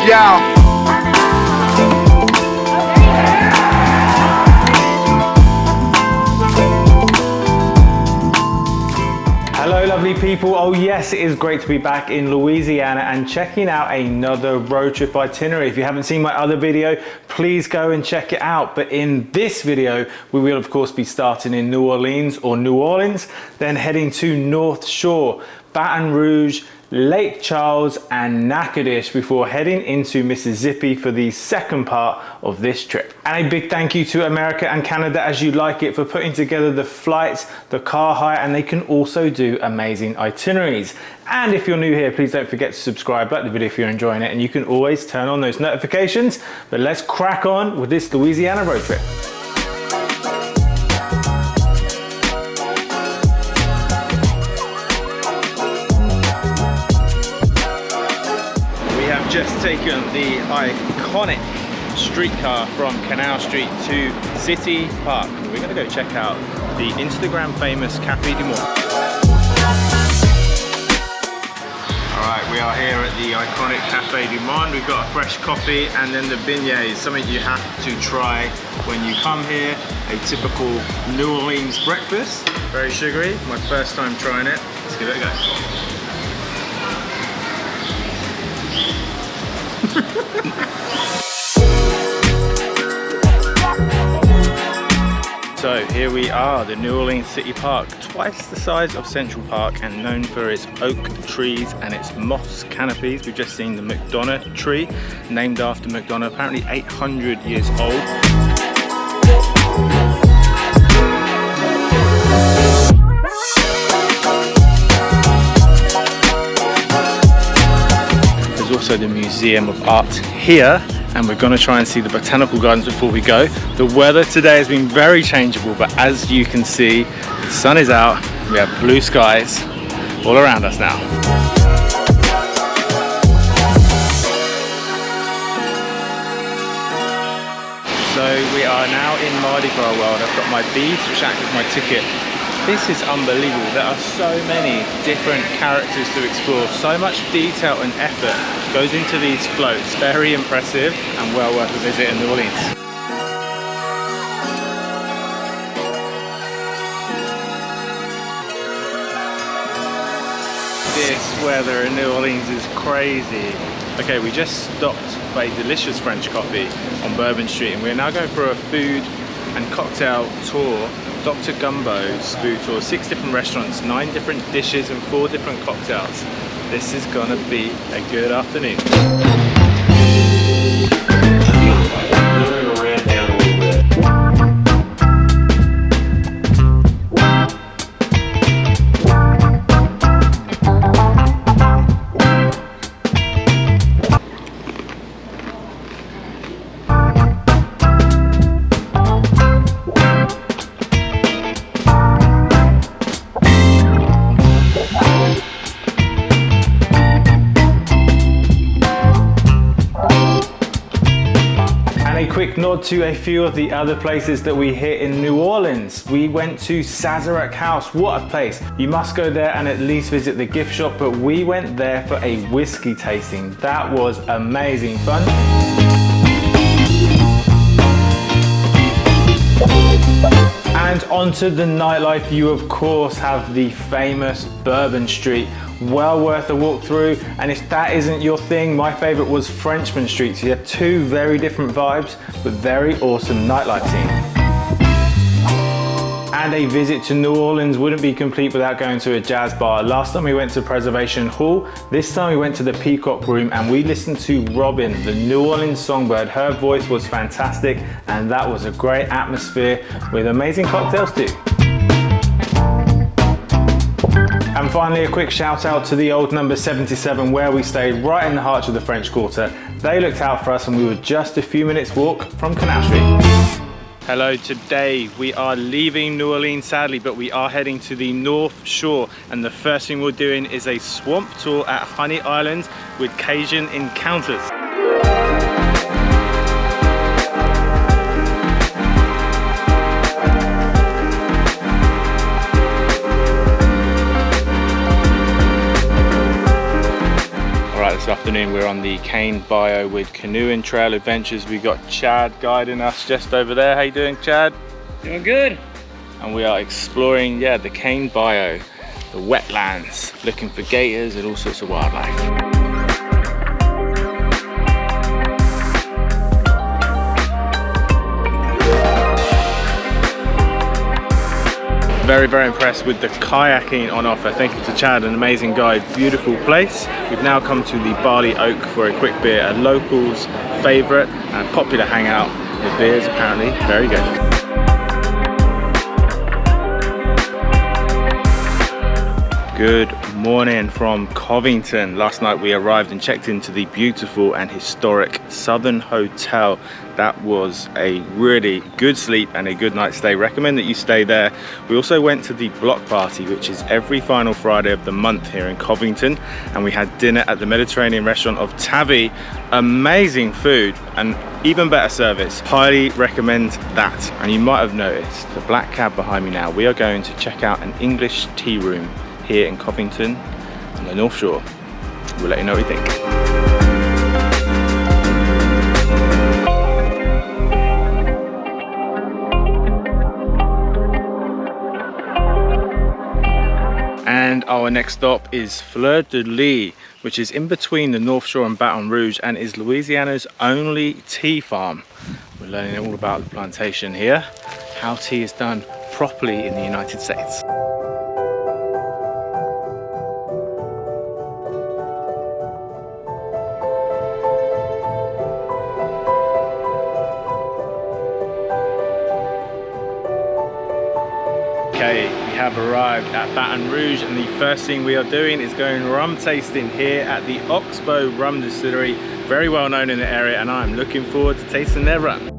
Yeah. Hello lovely people, oh yes, it is great to be back in Louisiana and checking out another road trip itinerary. If you haven't seen my other video, please go and check it out. But in this video, we will of course be starting in New Orleans or New Orleans, then heading to North Shore, Baton Rouge, Lake Charles and Natchitoches before heading into Mississippi for the second part of this trip. And a big thank you to America and Canada As You Like It for putting together the flights, the car hire, and they can also do amazing itineraries. And if you're new here, please don't forget to subscribe, like the video if you're enjoying it, and you can always turn on those notifications. But let's crack on with this Louisiana road trip. Just taken the iconic streetcar from Canal Street to City Park. We're going to go check out the Instagram famous Café du Monde. Alright, we are here at the iconic Café du Monde. We've got a fresh coffee and then the beignets, something you have to try when you come here. A typical New Orleans breakfast. Very sugary, my first time trying it. Let's give it a go. So here we are, the New Orleans City Park, twice the size of Central Park and known for its oak trees and its moss canopies. We've just seen the McDonough tree, named after McDonough, apparently 800 years old. Also the Museum of Art here, and we're going to try and see the botanical gardens before we go. The weather today has been very changeable, but as you can see, the sun is out, we have blue skies all around us now. So we are now in Mardi Gras world. I've got my beads which act as my ticket. This is unbelievable. There are so many different characters to explore. So much detail and effort goes into these floats. Very impressive and well worth a visit in New Orleans. This weather in New Orleans is crazy. Okay, we just stopped for a delicious French coffee on Bourbon Street and we're now going for a food and cocktail tour. Dr. Gumbo's food tour, 6 different restaurants, 9 different dishes and 4 different cocktails. This is gonna be a good afternoon. Quick nod to a few of the other places that we hit in New Orleans. We went to Sazerac House. What a place. You must go there and at least visit the gift shop, but we went there for a whiskey tasting. That was amazing fun. And onto the nightlife, you of course have the famous Bourbon Street. Well worth a walk through, and if that isn't your thing, my favorite was Frenchman Street. So you have 2 very different vibes, but very awesome nightlife scene. And a visit to New Orleans wouldn't be complete without going to a jazz bar. Last time we went to Preservation Hall, this time we went to the Peacock Room and we listened to Robin, the New Orleans songbird. Her voice was fantastic and that was a great atmosphere with amazing cocktails too. And finally, a quick shout out to the old number 77 where we stayed right in the heart of the French Quarter. They looked out for us and we were just a few minutes walk from Canal Street. Hello, today we are leaving New Orleans sadly, but we are heading to the North Shore and the first thing we're doing is a swamp tour at Honey Island with Cajun encounters. afternoon we're on the Cain Bayou with canoeing trail adventures. We got Chad guiding us just over there. How you doing, Chad? Doing good. And we are exploring, the Cain Bayou, the wetlands, looking for gators and all sorts of wildlife. Very, very impressed with the kayaking on offer. Thank you to Chad, an amazing guide. Beautiful place. We've now come to the Barley Oak for a quick beer, a local's favourite and popular hangout. The beers apparently very good. Good morning from Covington. Last night we arrived and checked into the beautiful and historic Southern Hotel. That was a really good sleep and a good night's stay. Recommend that you stay there. We also went to the block party, which is every final Friday of the month here in Covington, and we had dinner at the Mediterranean restaurant of Tabby. Amazing food and even better service. Highly recommend that. And you might have noticed the black cab behind me now. We are going to check out an English tea room here in Covington on the North Shore. We'll let you know what we think. And our next stop is Fleur de Lis, which is in between the North Shore and Baton Rouge and is Louisiana's only tea farm. We're learning all about the plantation here, how tea is done properly in the United States. Okay, we have arrived at Baton Rouge and the first thing we are doing is going rum tasting here at the Oxbow rum distillery, very well known in the area, and I'm looking forward to tasting their rum.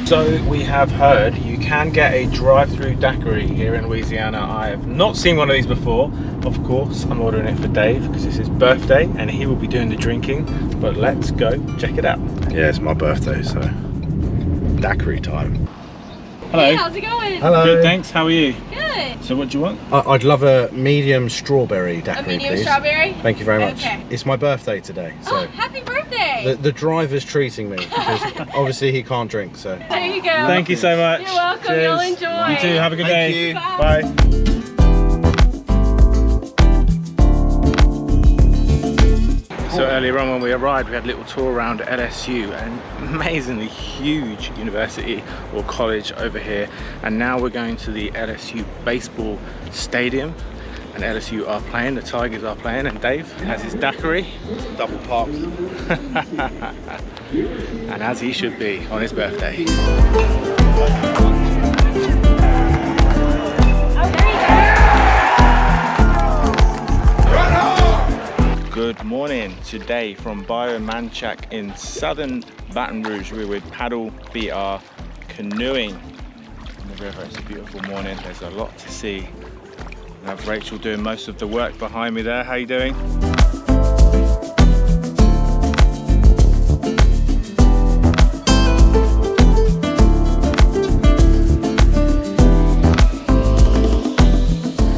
So we have heard you can get a drive-through daiquiri here in Louisiana. I have not seen one of these before. Of course, I'm ordering it for Dave because it's his birthday and he will be doing the drinking. But let's go check it out. Yeah, it's my birthday, so daiquiri time. Hello. Hey, how's it going? Hello. Good, thanks. How are you? Good. So what do you want? I'd love a medium strawberry daiquiri, A medium please. strawberry? Thank you very much. Okay. It's my birthday today, so Oh, happy birthday! the driver's treating me because obviously he can't drink, so. There you go. Thank you so much. You're welcome. Cheers. You'll enjoy. You too. Have a good Thank day. you. Bye. Bye. So earlier on when we arrived, we had a little tour around LSU, an amazingly huge university or college over here. And now we're going to the LSU baseball stadium. And LSU are playing, the Tigers are playing, and Dave has his daiquiri. Double parked. And as he should be on his birthday. Good morning. Today from Bayou Manchac in southern Baton Rouge, we're with Paddle BR canoeing on the river. It's a beautiful morning. There's a lot to see. I have Rachel doing most of the work behind me there. How are you doing?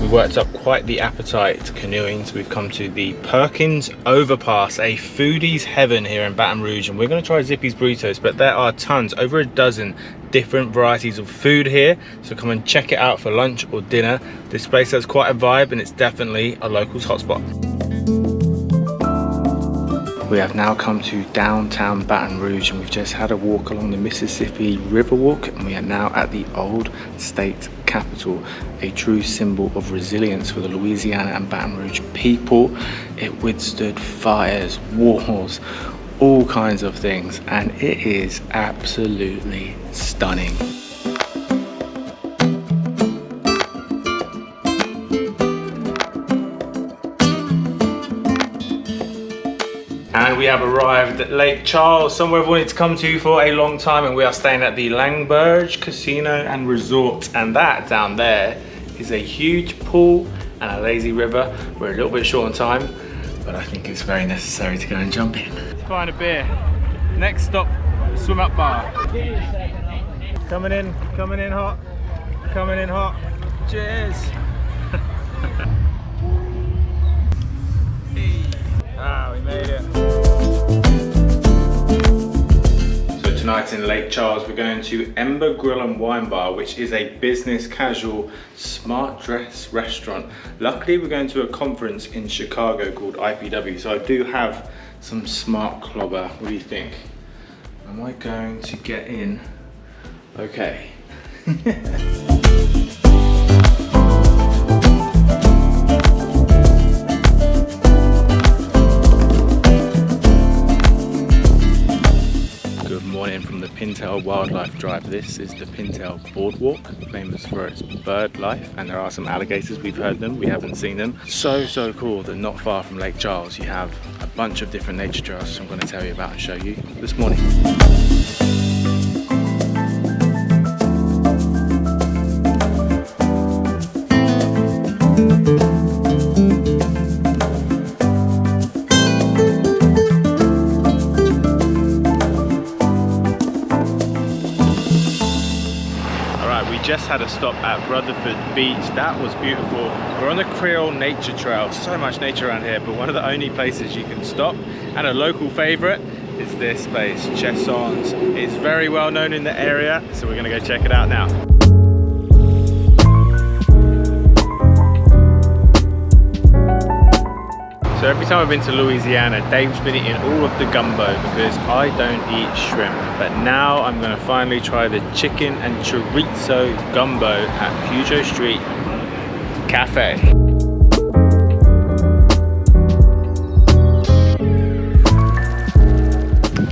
We worked up quite the appetite canoeing, so we've come to the Perkins overpass, a foodie's heaven here in Baton Rouge, and we're going to try Zippy's burritos, but there are tons, over a dozen different varieties of food here, so come and check it out for lunch or dinner. This place has quite a vibe and it's definitely a local's hotspot. We have now come to downtown Baton Rouge and we've just had a walk along the Mississippi Riverwalk, and we are now at the old state capitol, a true symbol of resilience for the Louisiana and Baton Rouge people. It withstood fires, wars, all kinds of things, and it is absolutely stunning. And we have arrived at Lake Charles, somewhere I've wanted to come to for a long time, and we are staying at the Langberge Casino and Resort, and that down there is a huge pool and a lazy river. We're a little bit short on time, but I think it's very necessary to go and jump in. Let's find a beer. Next stop, swim up bar. Coming in hot. Coming in hot. Cheers. Ah, we made it. So tonight in Lake Charles, we're going to Ember Grill and Wine Bar, which is a business casual, smart dress restaurant. Luckily, we're going to a conference in Chicago called IPW, so I do have some smart clobber. What do you think? Am I going to get in? Okay. Good morning from the Pintail Wildlife Drive. This is the Pintail Boardwalk, famous for its bird life, and there are some alligators. We've heard them, we haven't seen them. So cool that not far from Lake Charles you have a bunch of different nature trails I'm going to tell you about and show you this morning. Just had a stop at Rutherford Beach. That was beautiful. We're on the Creole Nature Trail. So much nature around here, but one of the only places you can stop. And a local favorite is this place, Lasyones. It's very well known in the area, so we're gonna go check it out now. So every time I've been to Louisiana, Dave's been eating all of the gumbo because I don't eat shrimp. But now I'm going to finally try the chicken and chorizo gumbo at Puget Street Cafe.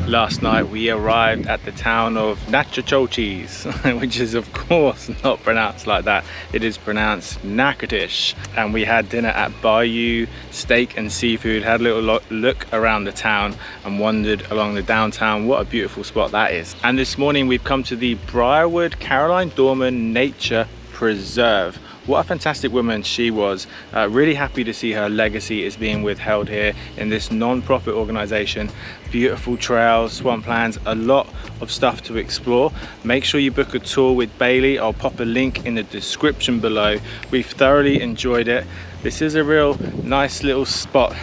Last night we arrived at the town of Natchitoches, which is of course not pronounced like that. It is pronounced Natchitoches. And we had dinner at Bayou, steak and seafood, had a little look around the town and wandered along the downtown. What a beautiful spot that is. And this morning we've come to the Briarwood Caroline Dorman Nature Preserve. What a fantastic woman she was. Really happy to see her legacy is being withheld here in this non-profit organization. Beautiful trails, swamplands, a lot of stuff to explore. Make sure you book a tour with Bailey. I'll pop a link in the description below. We've thoroughly enjoyed it. This is a real nice little spot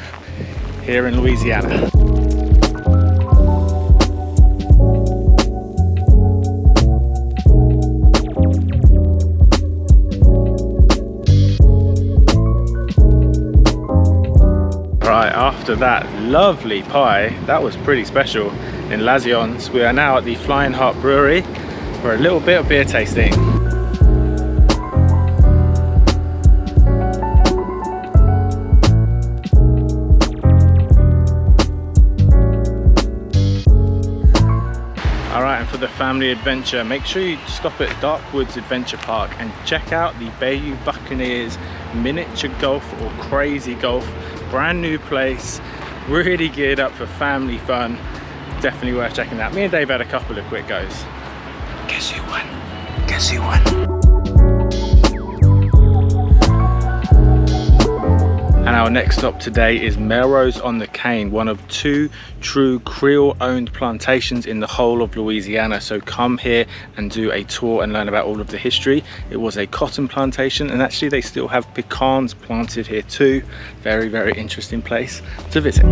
here in Louisiana. After that lovely pie, that was pretty special, in Lasyones, we are now at the Flying Heart Brewery for a little bit of beer tasting. Alright, and for the family adventure, make sure you stop at Darkwoods Adventure Park and check out the Bayou Buccaneers miniature golf or crazy golf. Brand new place, really geared up for family fun. Definitely worth checking out. Me and Dave had a couple of quick goes. Guess who won? Guess who won? And our next stop today is Melrose on the Cain, one of 2 true Creole-owned plantations in the whole of Louisiana. So come here and do a tour and learn about all of the history. It was a cotton plantation, and actually they still have pecans planted here too. Very, very interesting place to visit.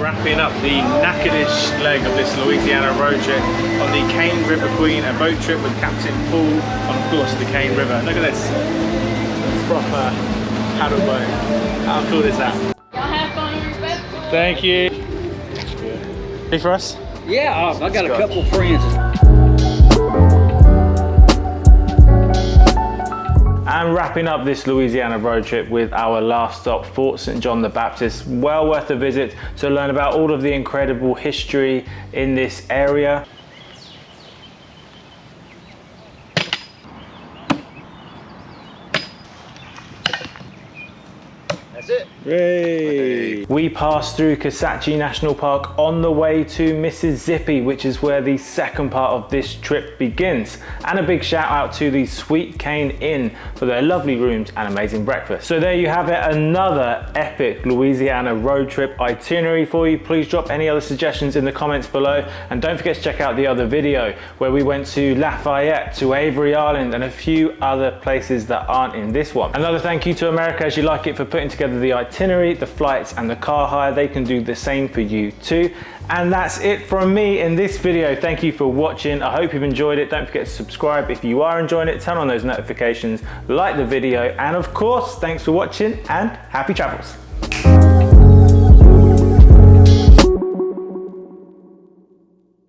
Wrapping up the Natchitoches leg of this Louisiana road trip on the Cain River Queen, a boat trip with Captain Paul on, of course, the Cain River. Look at this, proper paddle boat. How cool is that? Y'all have fun on your boat. Thank you. Ready for us? Yeah, I got a couple friends. And wrapping up this Louisiana road trip with our last stop, Fort St. John the Baptist. Well worth a visit to learn about all of the incredible history in this area. That's it. Hey. We passed through Kisatchie National Park on the way to Mississippi, which is where the second part of this trip begins. And a big shout out to the Sweet Cain Inn for their lovely rooms and amazing breakfast. So there you have it, another epic Louisiana road trip itinerary for you. Please drop any other suggestions in the comments below, and don't forget to check out the other video where we went to Lafayette, to Avery Island, and a few other places that aren't in this one. Another thank you to America As You Like It for putting together the itinerary, the flights and the car hire. They can do the same for you too. And that's it from me in this video. Thank you for watching. I hope you've enjoyed it. Don't forget to subscribe if you are enjoying it. Turn on those notifications, like the video, and of course, thanks for watching and happy travels.